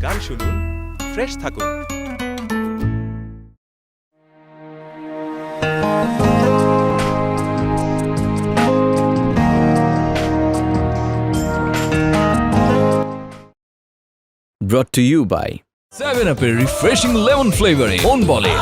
গান শুনুন, ফ্রেশ থাকুন। Brought to you by 7-Up এর রিফ্রেশিং লেমন ফ্লেভারে মন বলে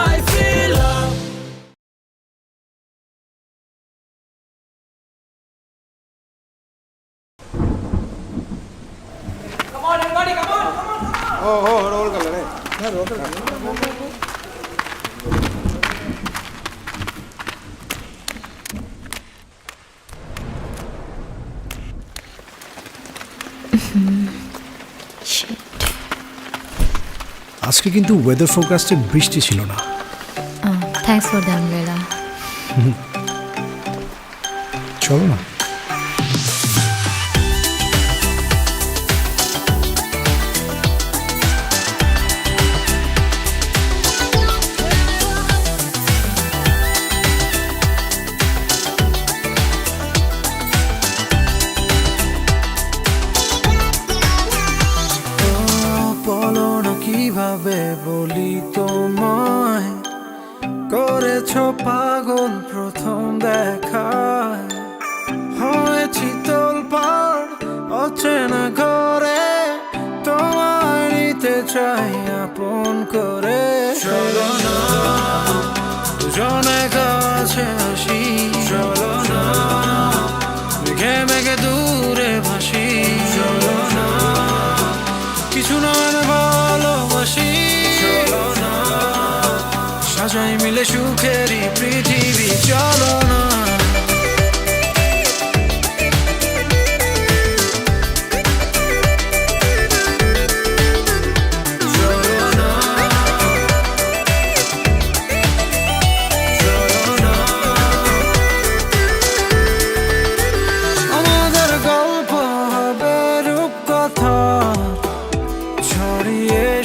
আজকে কিন্তু ওয়েদার ফোরকাস্টে বৃষ্টি ছিল না। Thanks for the umbrella. চলো না। কিভাবে বলি তোমায়, করেছো পাগল প্রথম দেখায়, হয়েছি তোলপাড় অচেনা ঘরে, তোমায় নিতে চাই আপন করে। চলো না দুজনে কাছে আসি, চলো না মেঘে মেঘে দূরে ভাসি, চলো না কিছু নয় ভালোবাসি, চলো না সাজাই মিলে সুখেরই পৃথিবী, চলো না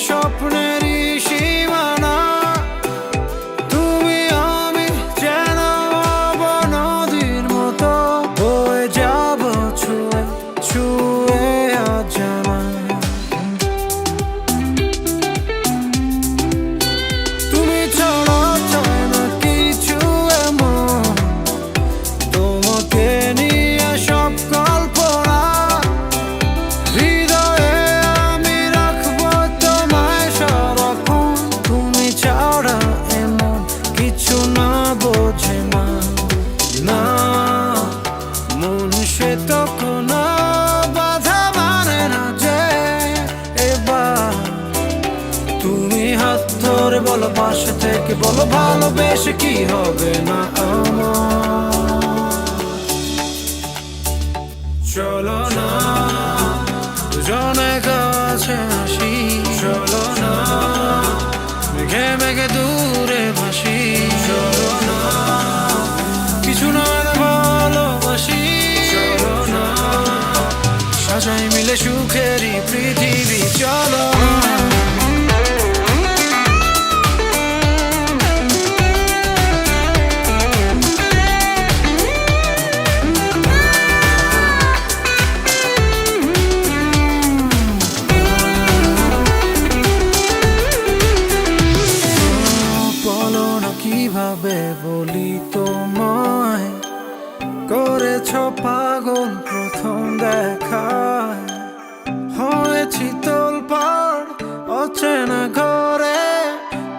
স্বপ্নেরই সীমানা, তুমি আমি যেন নদীর মতো বয়ে যাব ছুঁয়ে ছুঁয়ে অজানা। তুমি ছাড়া চায় না কিছু এমন, তোমাকে নিয়ে সব কল্পনা, বলো পাশে থেকে বলো ভালোবেসে কি হবে না আমার। চলো না দুজনে কাছে আসি, চলো না মেঘে মেঘে দূরে ভাসি, চলো না কিছু নয় ভালোবাসি, চলো না সাজাই মিলে সুখেরই পৃথিবী, চলো না। কিভাবে বলি তোমায়, করেছো পাগল প্রথম দেখায়, হয়েছি তোলপাড় অচেনা ঘরে,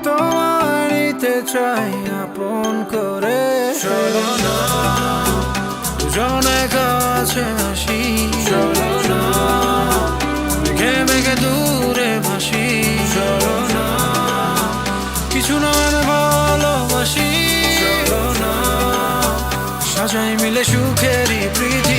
তোমায় নিতে চাই আপন করে। চলো না দুজনে কাছে আসি, চলো না মেঘে মেঘে দূরে ভাসি, চলো না কিছু নয় ভালোবাসি, চলো না সাজাই মিলে সুখেরই পৃথিবী।